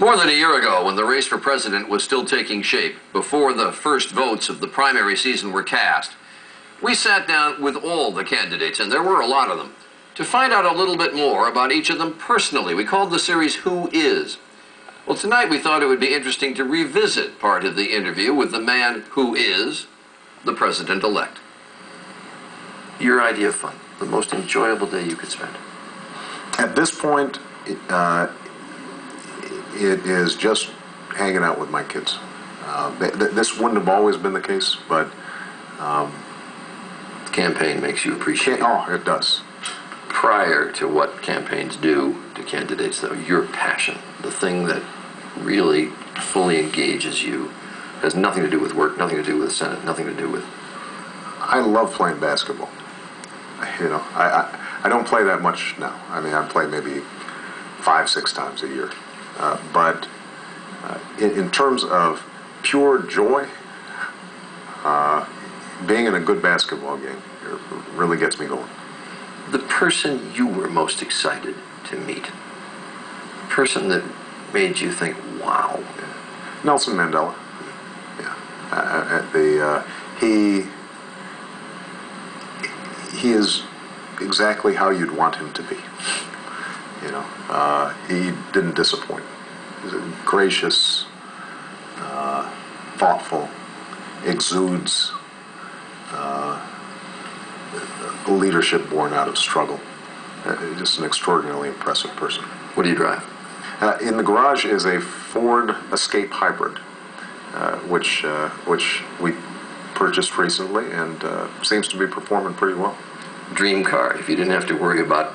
More than a year ago, when the race for president was still taking shape, before the first votes of the primary season were cast, we sat down with all the candidates, and there were a lot of them, to find out a little bit more about each of them personally. We called the series Who Is? Well, tonight we thought it would be interesting to revisit part of the interview with the man who is the president-elect. Your idea of fun, the most enjoyable day you could spend. At this point, it is just hanging out with my kids. This wouldn't have always been the case, but The campaign makes you appreciate it. oh, it does. Prior to what campaigns do to candidates, though, your passion, the thing that really fully engages you, has nothing to do with work, nothing to do with the Senate, nothing to do with... I love playing basketball. I don't play that much now. I mean, I play maybe 5-6 times a year. But in terms of pure joy, being in a good basketball game really gets me going. The person you were most excited to meet, the person that made you think, wow. Nelson Mandela. Yeah. He is exactly how you'd want him to be. You know, he didn't disappoint. He's gracious, thoughtful, exudes leadership born out of struggle. Just an extraordinarily impressive person. What do you drive? In the garage is a Ford Escape Hybrid, which we purchased recently and seems to be performing pretty well. Dream car, if you didn't have to worry about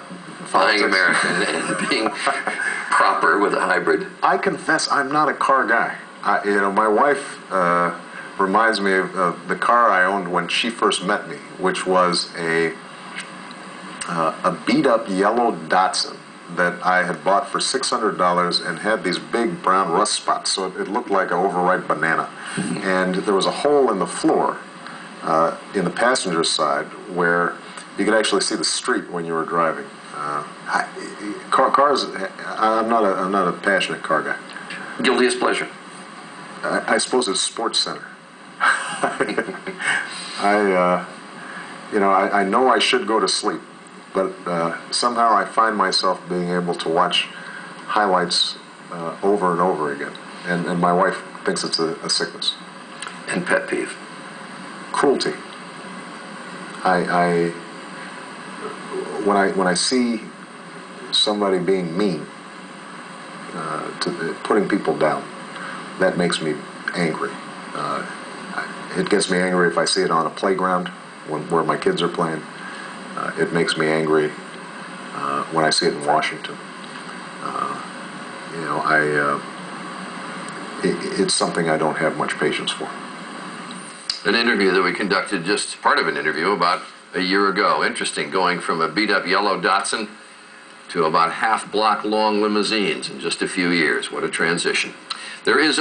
buying American and being proper with a hybrid. I confess I'm not a car guy. My wife reminds me of the car I owned when she first met me, which was a beat-up yellow Datsun that I had bought for $600 and had these big brown rust spots, so it looked like an overripe banana. And there was a hole in the floor in the passenger side where you could actually see the street when you were driving. Cars, I'm not a passionate car guy. Guilty as pleasure. I suppose it's Sports Center. I know I should go to sleep, but somehow I find myself being able to watch highlights over and over again, and my wife thinks it's a sickness. And pet peeve? Cruelty. When I see somebody being mean, putting people down, that makes me angry. It gets me angry if I see it on a playground where my kids are playing. It makes me angry when I see it in Washington. It's something I don't have much patience for. An interview that we conducted, just part of an interview about a year ago. Interesting, going from a beat-up yellow Datsun to about half-block long limousines in just a few years. What a transition. There is